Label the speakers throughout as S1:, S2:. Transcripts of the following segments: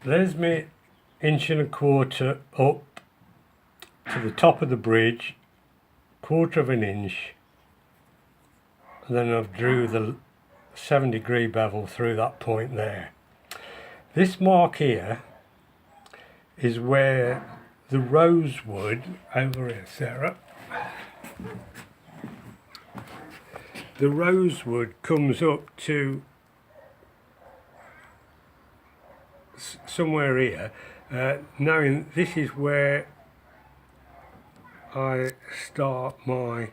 S1: There's me 1.25 up to the top of the bridge, 1/4 of an inch, and then I've drew the 7-degree bevel through that point there. This mark here is where the rosewood, over here Sarah, the rosewood comes up to somewhere here. Knowing this is where I start my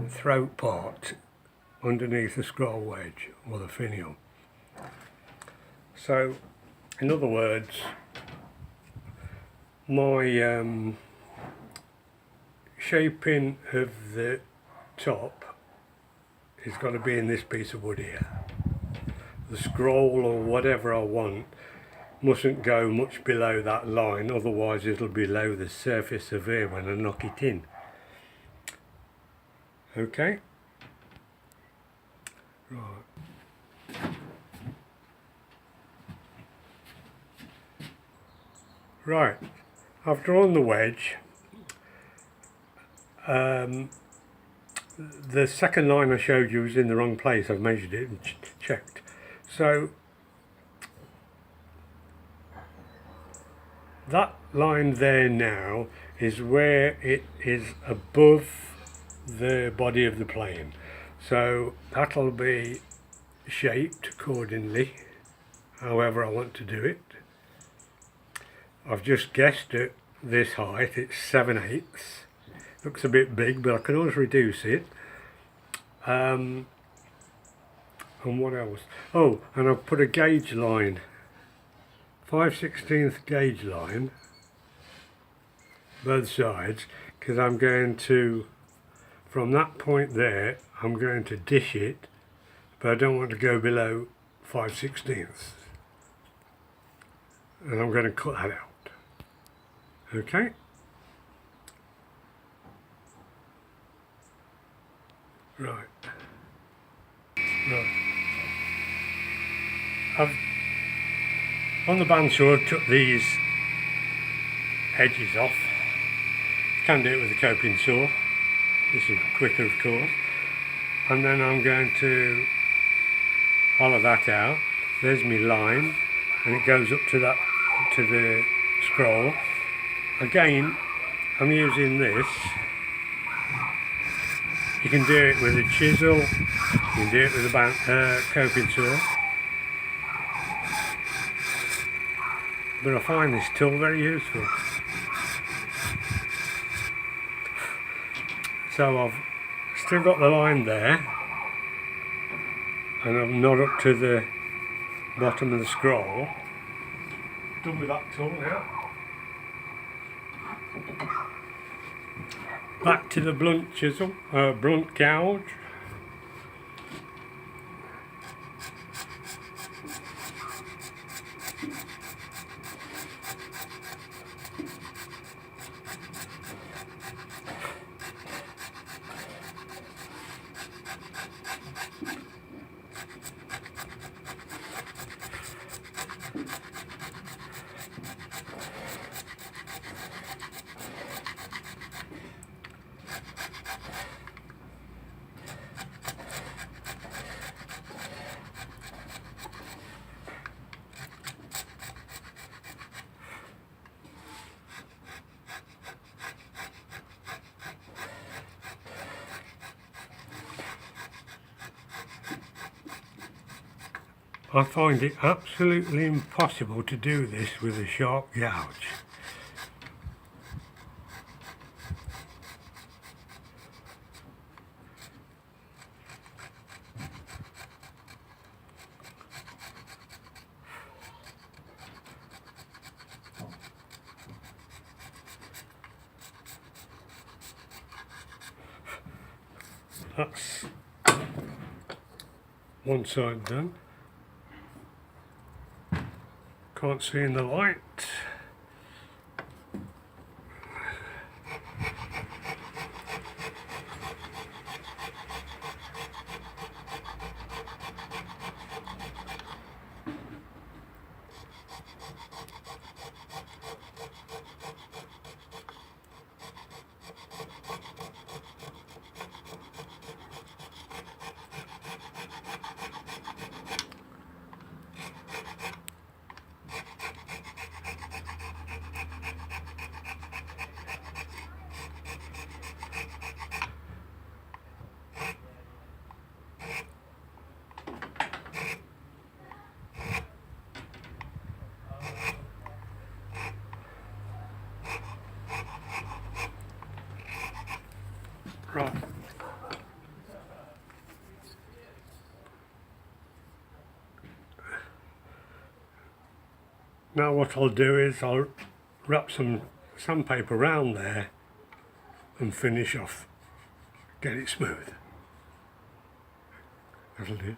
S1: throat part underneath the scroll wedge or the finial. So in other words, my shaping of the top is got to be in this piece of wood here. The scroll or whatever I want mustn't go much below that line, otherwise it'll be below the surface of here when I knock it in. Okay? Right. Right, I've drawn the wedge. The second line I showed you was in the wrong place. I've measured it and checked. So that line there now is where it is above the body of the plane. So that'll be shaped accordingly, however I want to do it. I've just guessed at this height, it's 7/8. Looks a bit big, but I can always reduce it. And what else? Oh, and I've put a gauge line, 5/16 gauge line, both sides, because I'm going to, from that point there, I'm going to dish it, but I don't want to go below 5/16. And I'm going to cut that out. Okay? Right. On the bandsaw I've took these edges off. You can do it with a coping saw. This is quicker, of course. And then I'm going to hollow that out. There's my line, and it goes up to that, to the scroll. Again, I'm using this. You can do it with a chisel, you can do it with a coping saw. But I find this tool very useful. So I've still got the line there, and I'm not up to the bottom of the scroll. Done with that tool now. Back to the blunt chisel, blunt gouge. I find it absolutely impossible to do this with a sharp gouge. That's one side done. Can't see in the light. Now what I'll do is I'll wrap some sandpaper around there and finish off, get it smooth. That'll do.